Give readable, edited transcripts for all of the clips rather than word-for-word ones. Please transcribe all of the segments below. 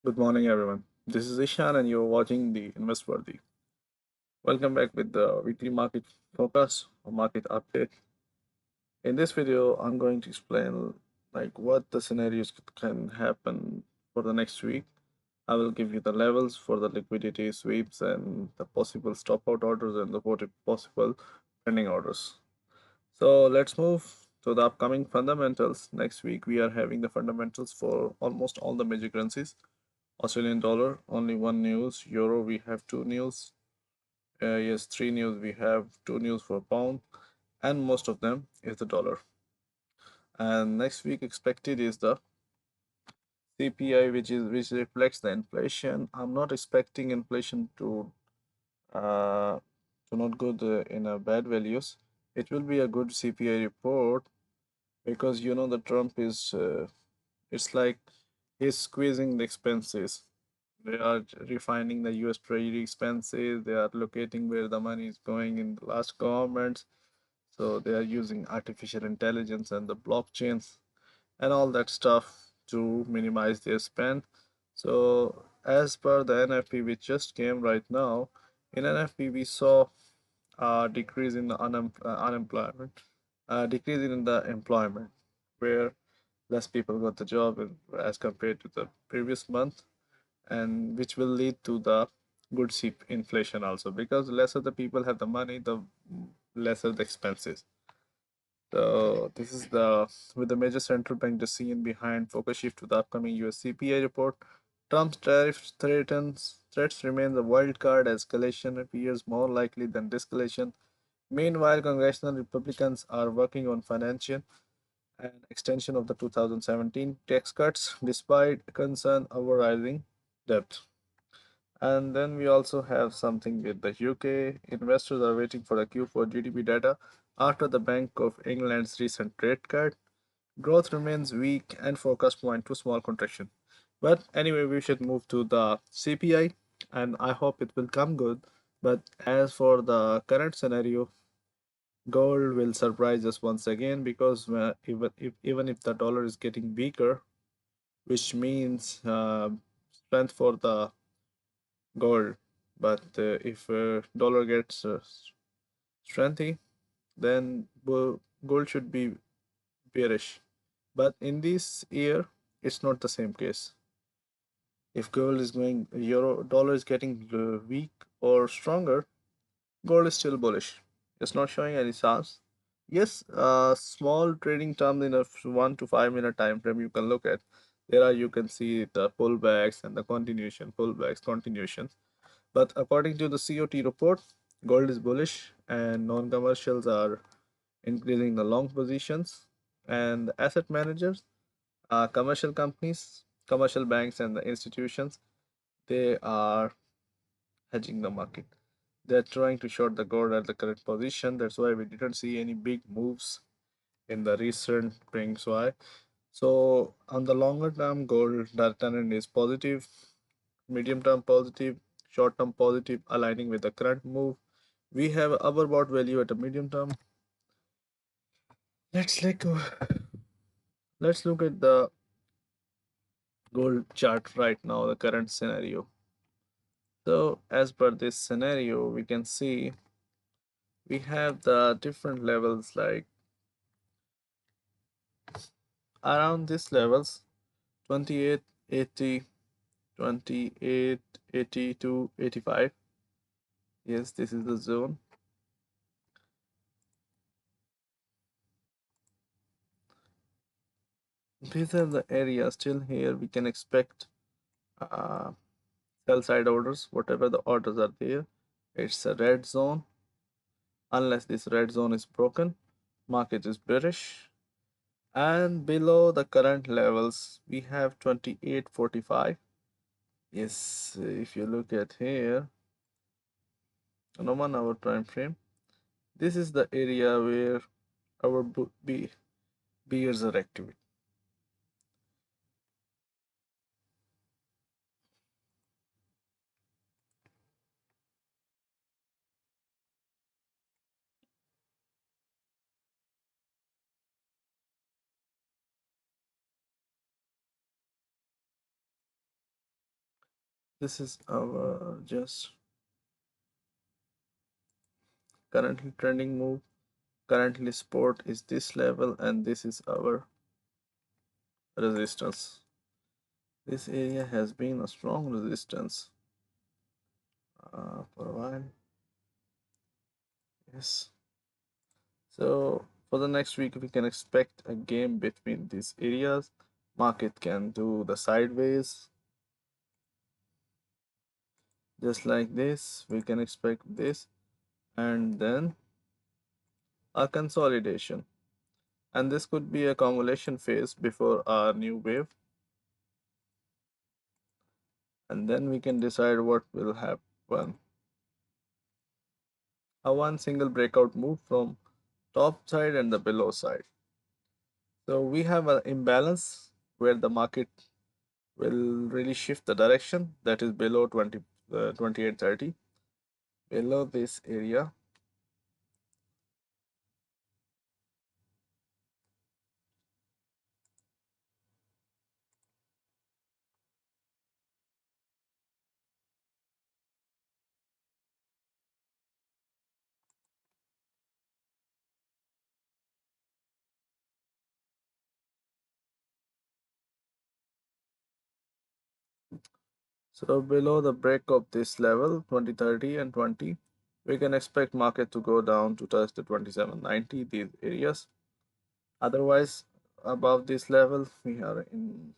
Good morning, everyone. This is Ishan, and you're watching the InvestWorthy. Welcome back with the weekly market focus or market update. In this video, I'm going to explain what the scenarios can happen for the next week. I will give you the levels for the liquidity sweeps and the possible stop out orders and the possible pending orders. So let's move to the upcoming fundamentals. Next week, we are having the fundamentals for almost all the major currencies. Australian dollar, only one news. Euro, we have two news. Yes, three news. We have two news for pound, and most of them is the dollar. And next week expected is the CPI, which reflects the inflation. I'm not expecting inflation uh, to not go in a bad values. It will be a good CPI report because the Trump is it's like he's squeezing the expenses. They are refining the US Treasury expenses. They are locating where the money is going in the last governments. So they are using artificial intelligence and the blockchains and all that stuff to minimize their spend. So as per the NFP which just came right now, in NFP we saw a decrease in the unemployment, decrease in the employment, where less people got the job as compared to the previous month, and which will lead to the good inflation also, because lesser the people have the money, the lesser the expenses. So this is the with the major central bank decision behind focus shift to the upcoming US CPI report. Trump's tariff threats remain the wild card. Escalation appears more likely than de-escalation. Meanwhile, congressional Republicans are working on financial and extension of the 2017 tax cuts despite concern over rising debt. And then we also have something with the UK. Investors are waiting for the Q4 GDP data after the Bank of England's recent rate cut. Growth remains weak and forecast point to small contraction. But anyway, we should move to the CPI, and I hope it will come good. But as for the current scenario, gold will surprise us once again, because even if the dollar is getting weaker, which means strength for the gold. But if dollar gets strengthy, then gold should be bearish. But in this year, it's not the same case. If gold is going, euro dollar is getting weak or stronger, gold is still bullish. It's not showing any signs. Yes, small trading terms in a 1 to 5 minute time frame you can look at. There are, you can see the pullbacks and the continuation, pullbacks, continuations. But according to the COT report, gold is bullish and non-commercials are increasing the long positions. And asset managers, commercial companies, commercial banks, and the institutions, they are hedging the market. They're trying to short the gold at the current position. That's why we didn't see any big moves in the recent brings. Why? So on the longer term, gold the trend is positive, medium term positive, short term positive, aligning with the current move. We have overbought value at a medium term. Let's like let's look at the gold chart right now, the current scenario. So as per this scenario, we can see we have the different levels, like around these levels, 28, 80, 28, 80 to 85. Yes, this is the zone. These are the areas. Still here we can expect uh, sell side orders, whatever the orders are there. It's a red zone. Unless this red zone is broken, market is bearish. And below the current levels, we have 28.45. Yes, if you look at here on a 1 hour time frame, this is the area where our bears are active. This is our just currently trending move. Currently support is this level, and this is our resistance. This area has been a strong resistance for a while. Yes. So for the next week, we can expect a game between these areas. Market can do the sideways, just like this. We can expect this, and then a consolidation. And this could be a accumulation phase before our new wave. And then we can decide what will happen. A one single breakout move from top side and the below side. So we have an imbalance where the market will really shift the direction, that is below 2830, below this area. So below the break of this level 2030 and 20, we can expect market to go down to touch the 2790, these areas. Otherwise, above this level we are in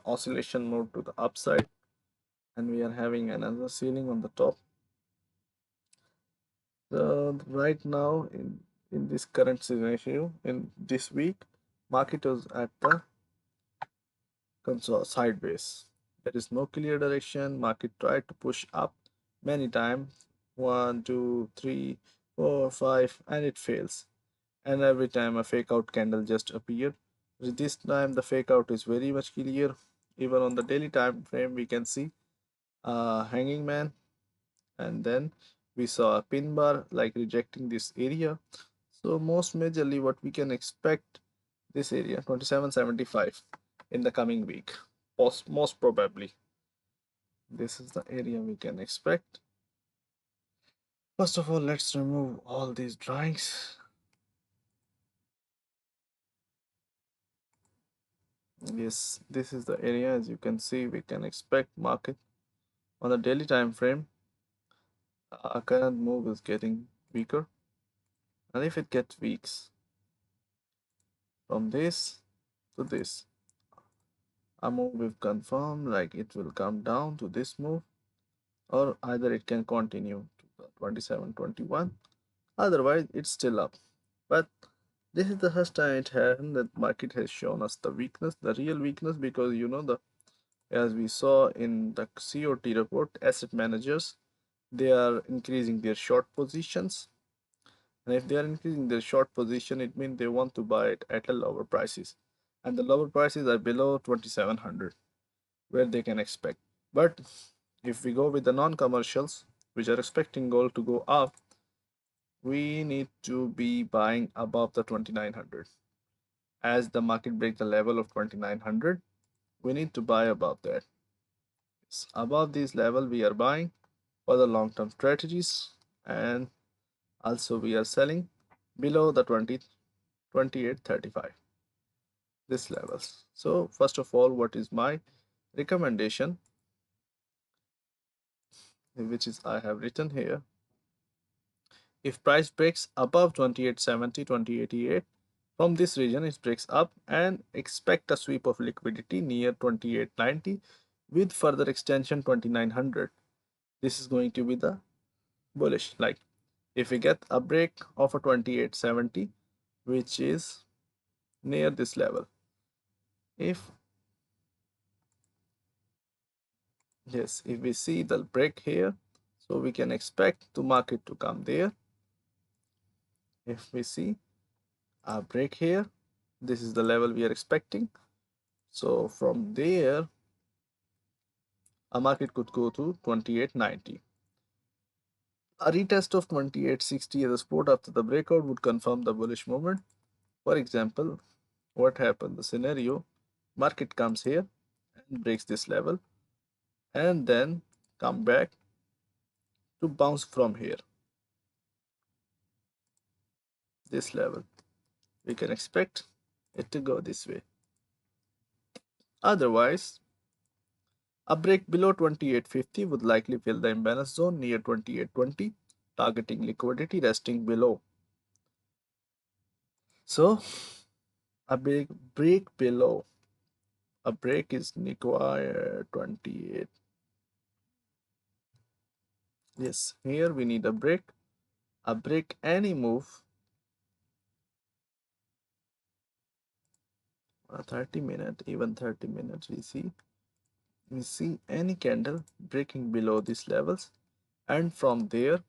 oscillation mode to the upside, and we are having another ceiling on the top. So right now in this current scenario, in this week, market was at the sideways. There is no clear direction. Market tried to push up many times, one, two, three, four, five, and it fails. And every time a fake out candle just appeared. This time the fake out is very much clear. Even on the daily time frame, we can see a hanging man, and then we saw a pin bar like rejecting this area. So most majorly, what we can expect this area 2775 in the coming week. Most probably, this is the area we can expect. First of all, let's remove all these drawings. Yes, this is the area. As you can see, we can expect market on the daily time frame. Our current move is getting weaker, and if it gets weak from this to this, a move will confirm, like it will come down to this move, or either it can continue to the 2721. Otherwise, it's still up. But this is the first time it happened that market has shown us the weakness, the real weakness, because the as we saw in the COT report, asset managers, they are increasing their short positions. And if they are increasing their short position, it means they want to buy it at a lower prices. And the lower prices are below 2700, where they can expect. But if we go with the non-commercials, which are expecting gold to go up, we need to be buying above the 2900. As the market breaks the level of 2900, we need to buy above that. Yes, above this level we are buying for the long-term strategies, and also we are selling below the 2835, this levels. So first of all, what is my recommendation, which is I have written here. If price breaks above 2870, 2888, from this region it breaks up, and expect a sweep of liquidity near 2890 with further extension 2900. This is going to be the bullish. Like if we get a break of a 2870, which is near this level, if yes, if we see the break here, so we can expect the market to come there. If we see a break here, this is the level we are expecting. So from there, a market could go to 2890. A retest of 2860 as a support after the breakout would confirm the bullish movement. For example, what happened? The scenario, market comes here and breaks this level, and then come back to bounce from here, this level. We can expect it to go this way. Otherwise, a break below 2850 would likely fill the imbalance zone near 2820, targeting liquidity resting below. So, a big break below, a break is required 28. Yes, here we need a break any move, 30 minutes, even 30 minutes we see any candle breaking below these levels, and from there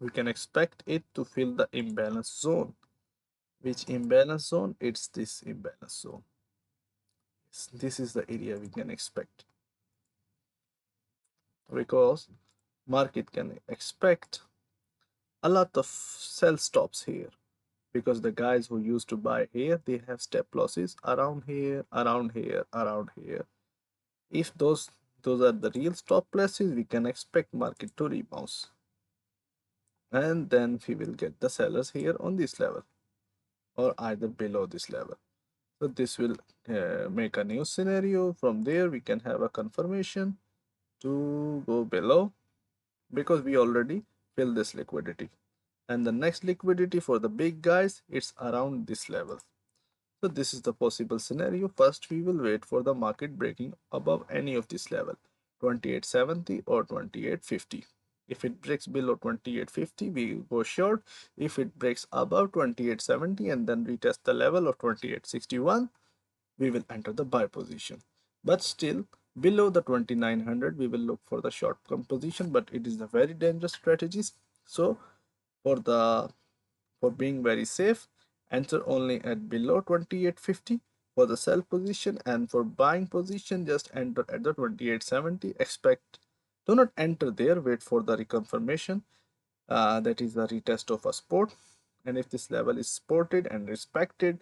we can expect it to fill the imbalance zone. Which imbalance zone? It's this imbalance zone. This is the area we can expect, because market can expect a lot of sell stops here, because the guys who used to buy here, they have step losses around here, around here, around here. If those are the real stop losses, we can expect market to rebound, and then we will get the sellers here on this level or either below this level. So this will make a new scenario. From there we can have a confirmation to go below, because we already fill this liquidity, and the next liquidity for the big guys, it's around this level. So this is the possible scenario. First we will wait for the market breaking above any of this level, 2870 or 2850. If it breaks below 2850, we go short. If it breaks above 2870 and then retest the level of 2861, we will enter the buy position. But still, below the 2900, we will look for the short position, but it is a very dangerous strategy. So for the for being very safe, enter only at below 2850 for the sell position, and for buying position just enter at the 2870. Expect, do not enter there, wait for the reconfirmation, that is the retest of a support, and if this level is supported and respected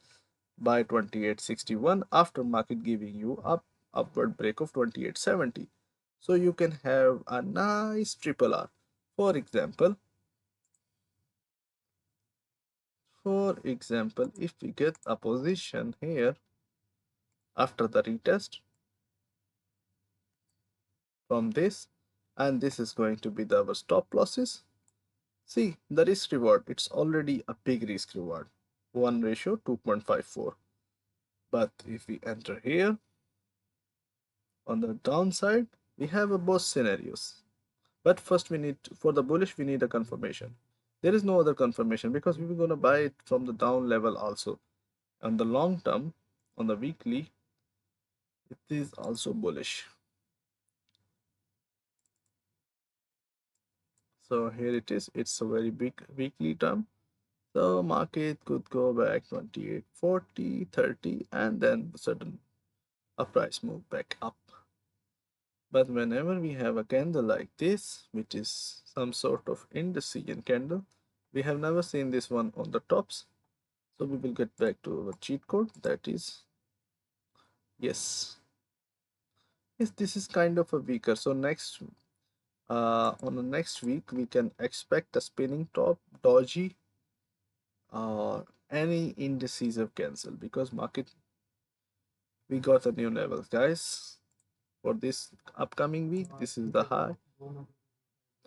by 2861 after market giving you upward break of 2870, so you can have a nice triple R. For example, if we get a position here after the retest from this, and this is going to be our stop losses. See the risk reward, it's already a big risk reward, 1 ratio 2.54. But if we enter here on the downside, we have a both scenarios. But first we need for the bullish we need a confirmation. There is no other confirmation, because we were going to buy it from the down level also. On the long term, on the weekly, it is also bullish. So here it is, it's a very big weekly term. So market could go back 28, 40, 30, and then sudden a price move back up. But whenever we have a candle like this, which is some sort of indecision candle, we have never seen this one on the tops. So we will get back to our cheat code, that is, yes, this is kind of a weaker. So next, on the next week, we can expect a spinning top, dodgy, or any indecisive cancel, because market, we got a new level, guys. For this upcoming week, this is the high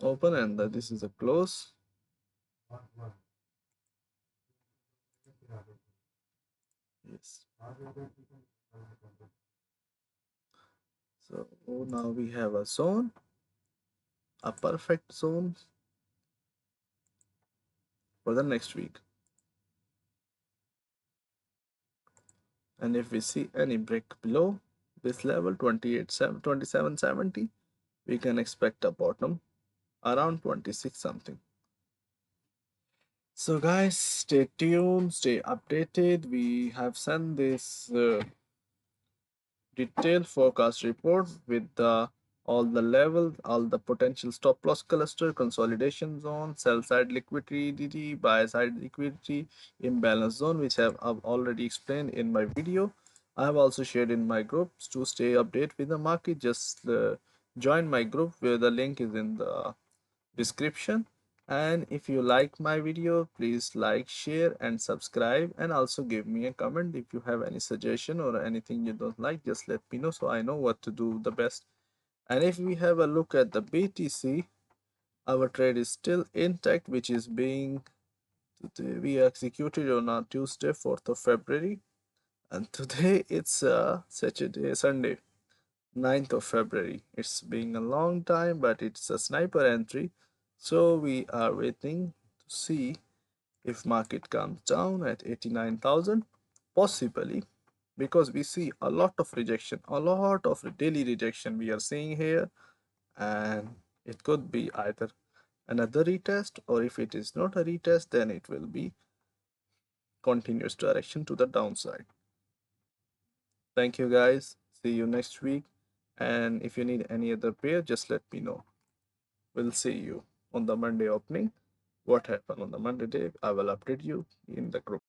open, and this is a close. Yes. So now we have a zone, a perfect zone for the next week. And if we see any break below this level 2770, we can expect a bottom around 26 something. So guys, stay tuned, stay updated. We have sent this detailed forecast report with all the levels, all the potential stop loss cluster, consolidation zone, sell side liquidity, buy side liquidity, imbalance zone, which I've already explained in my video. I have also shared in my groups to stay updated with the market. Just join my group where the link is in the description. And if you like my video, please like, share and subscribe, and also give me a comment. If you have any suggestion or anything you don't like, just let me know so I know what to do the best. And if we have a look at the BTC, our trade is still intact, which is being we executed on a Tuesday, 4th of February, and today it's Saturday, Sunday, 9th of February. It's been a long time, but it's a sniper entry. So we are waiting to see if market comes down at 89,000, possibly, because we see a lot of rejection, a lot of daily rejection we are seeing here, and it could be either another retest, or if it is not a retest, then it will be continuous direction to the downside. Thank you guys. See you next week. And if you need any other pair, just let me know. We'll see you on the Monday opening. What happened on the Monday day, I will update you in the group.